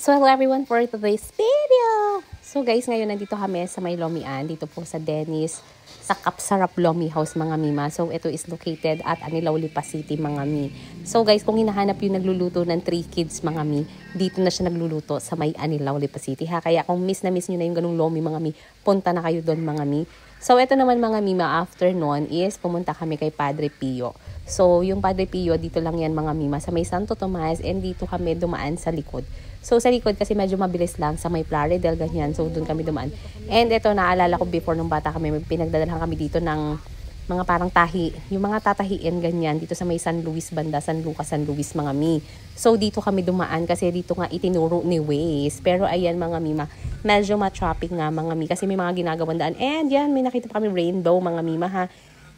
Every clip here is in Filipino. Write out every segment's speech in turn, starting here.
So hello everyone for today's video! So guys, ngayon nandito kami sa may Lomian, dito po sa Dennis, sa Kapsarap Lomi House mga mima. So ito is located at Anilaw, Lipa City mga mi. So guys, kung hinahanap yung nagluluto ng 3 kids mga mi, dito na siya nagluluto sa may Anilaw, Lipa City ha. Kaya kung miss na miss nyo na yung ganung Lomi mga mi, punta na kayo doon mga mi. So ito naman mga mima, after nun is pumunta kami kay Padre Pio. So yung Padre Pio, dito lang yan mga mima, sa may Santo Tomas, and dito kami dumaan sa likod. So sa likod kasi medyo mabilis lang sa may Plaridel ganyan. So doon kami dumaan. And ito naalala ko before nung bata kami, pinagdadalhan kami dito ng mga parang tahi. Yung mga tatahiin ganyan dito sa may San Luis banda, San Lucas, San Luis mga mi. So dito kami dumaan kasi dito nga itinuro ni Waze. Pero ayan mga mima, medyo ma-traffic nga mga mi kasi may mga ginagawang daan. And yan, may nakita pa kami rainbow mga mima ha.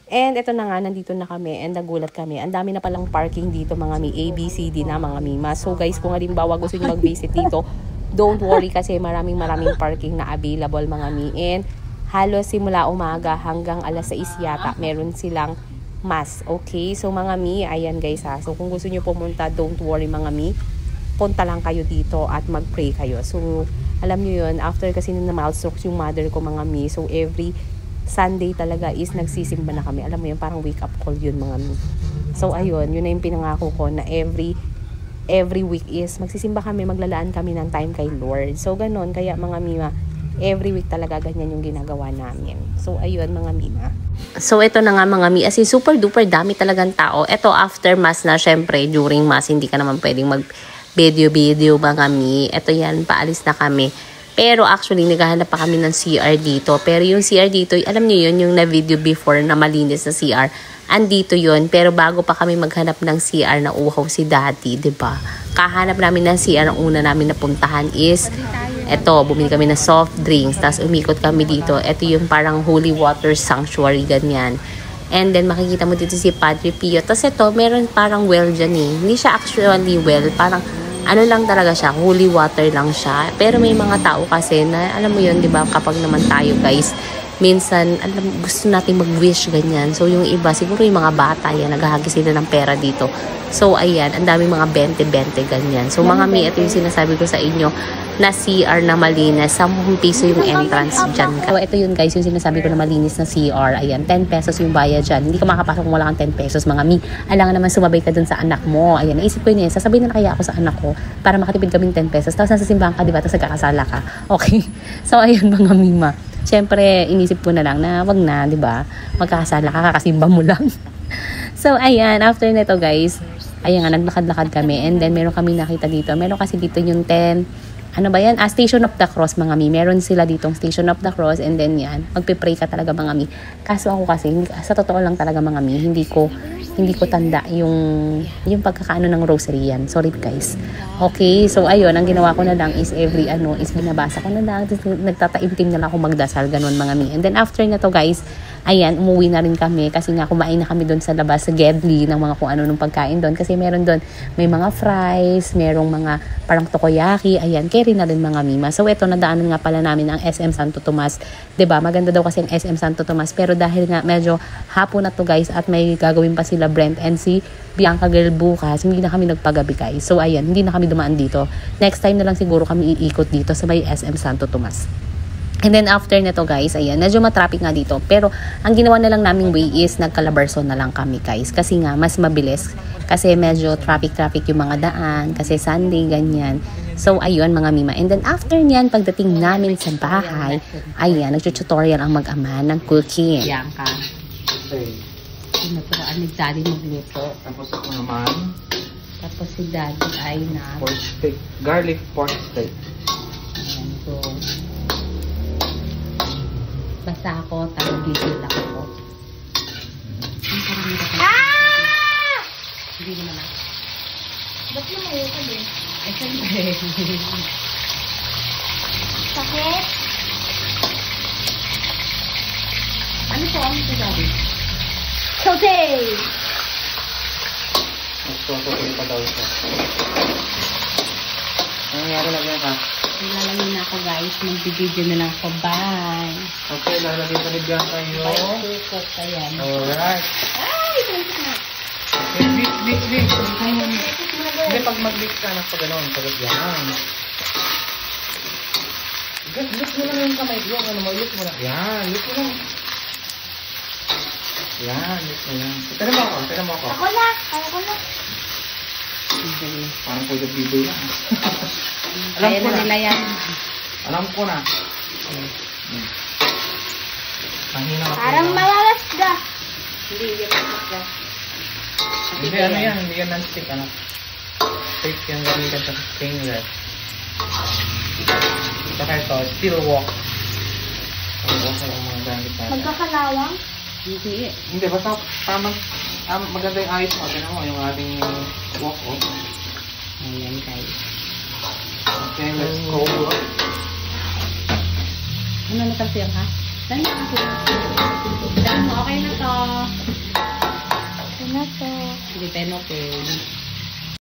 And ito na nga, nandito na kami and nagulat kami. Ang dami na palang parking dito mga mi, A, B, C, D na mga mima. So guys, kung halimbawa gusto nyo mag-visit dito, don't worry kasi maraming parking na available mga mi. And halos simula umaga hanggang alas 6 yata, meron silang mass. Okay, so mga mi, ayan guys ha. So kung gusto nyo pumunta, don't worry mga mi. Punta lang kayo dito at mag-pray kayo. So alam nyo yun, after kasi na malstroke yung mother ko mga mi. So every Sunday talaga is nagsisimba na kami. Alam mo yun, parang wake up call yun mga mi. So ayun, yun na yung pinangako ko na every week is magsisimba kami, maglalaan kami ng time kay Lord. So ganon, kaya mga mima, every week talaga ganyan yung ginagawa namin. So ayun mga mima. So ito na nga mga mi, as in super duper dami talagang tao. Ito after mass na, syempre during mass hindi ka naman pwedeng mag video mga mi. Ito yan, paalis na kami. Pero actually, naghahanap pa kami ng CR dito. Pero yung CR dito, alam niyo yun, yung na-video before na malinis na CR. Andito yun. Pero bago pa kami maghanap ng CR na uhaw si Daddy, diba? Kahanap namin ng CR, ang una namin napuntahan is, eto, bumili kami ng soft drinks. Tapos umikot kami dito. Ito yung parang holy water sanctuary, ganyan. And then, makikita mo dito si Padre Pio. Tapos ito, meron parang well dyan eh. Hindi siya actually well, parang ano lang talaga siya, holy water lang siya. Pero may mga tao kasi na, alam mo yun, di ba, kapag naman tayo guys, minsan, gusto natin mag-wish ganyan. So, yung iba, siguro yung mga bata, yan, naghahagi sila ng pera dito. So, ayan, ang daming mga 20-20 ganyan. So, mga mi, ito yung sinasabi ko sa inyo, na CR na malinis, 10 piso yung entrance dyan. So, ito yun guys, yung sinasabi ko na malinis na CR. Ayan, 10 pesos yung bayad dyan. Hindi ka makapasok kung wala kang 10 pesos, mga mi. Alangan naman sumabay ka dun sa anak mo. Ayan, naisip ko yun, sasabihin na kaya ako sa anak ko para makatipid kaming 10 pesos. Tapos nasa simbahan ka, diba? Tapos nagkakasala ka. Okay? So, ayun mga mima. Siyempre, inisip ko na lang na wag na, di ba? Magkakasala ka, kakasimba mo lang. So, ayan, after nito guys, ayan nga, naglakad-lakad kami. And then, meron kami nakita dito. Meron kasi dito yung 10, ano ba yan? Station of the Cross, mga mi. Meron sila ditong Station of the Cross. And then, yan, magpe-pray ka talaga, mga mi. Kaso ako kasi, sa totoo lang talaga, mga mi, hindi ko tanda yung pagkakaano ng rosary yan. Sorry guys. Okay, so ayun, ang ginawa ko na lang is is binabasa ko na lang. Nagtataimtim na lang ako magdasal, ganun mga mi. And then after na to guys, ayan, umuwi na rin kami kasi nga kumain na kami doon sa labas sa Gedli ng mga kung ano nung pagkain doon. Kasi meron doon, may mga fries, merong mga parang tokoyaki, ayan, carry na rin mga mima. So ito, nadaanan nga pala namin ang SM Santo Tomas. 'Di ba? Maganda daw kasi ang SM Santo Tomas, pero dahil nga medyo hapon na to guys at may gagawin pa sila Brent and si Bianca Girl bukas, hindi na kami nagpagabi guys. So ayan, hindi na kami dumaan dito. Next time na lang siguro kami iikot dito sa may SM Santo Tomas. And then after nito guys, ayan, medyo matraffic nga dito. Pero ang ginawa na lang naming way is nagka-Labarson na lang kami guys. Kasi nga, mas mabilis. Kasi medyo traffic yung mga daan. Kasi Sunday, ganyan. So ayun mga mima. And then after nyan, pagdating namin sa bahay, ayan, nag-tutorial ang mag-ama ng cooking. Bianca. Okay. Tinuturaan ni Daddy magluto. Tapos ako naman. Tapos si Daddy ay na pork steak. Garlic pork steak. Ayan, so basta ako, video lang ako. Hindi naman ako. Ba't mo ngayon ka din? Ay, siyempre. Sakit? Ano po ang ito gabi? Saute! Saute pa daw siya. Ano nangyari na ganyan ka? Lalagyan na ako guys. Mag-video na lang ako. Bye! Okay, lalagyan ka ni Bianca yun. Bye, ayan. Alright. Ay, thank you na. Okay, beat. Hindi, pag mag-beat ka na pa gano'n, pag yan. Look mo lang yung kamay. Yung ano mo, look mo lang. Yan, look mo lang. Yan, look mo lang. Tira mo ako, tira mo ako. Ako na. Ako na. Parang pwede biboy lang. Kaya na nila yan. Alam ko na. Mahina ka. Parang mawalasga. Hindi, yan ang masla. Hindi, ano yan, hindi yan non-stick, ano. Stick yung gamitan sa stainless. Saka ito, steel wok. Steel wok ang mga gamit natin. Magkakalawang. Hindi. Hindi, basta tamang, maganda yung ayos mo. Tignan mo, yung ating wok, oh. Ayan guys. Okay, let's go. Ano na kasi yan ha? Dahil na ako. Dahil mo, okay na to. Ano to? Hindi pa okay.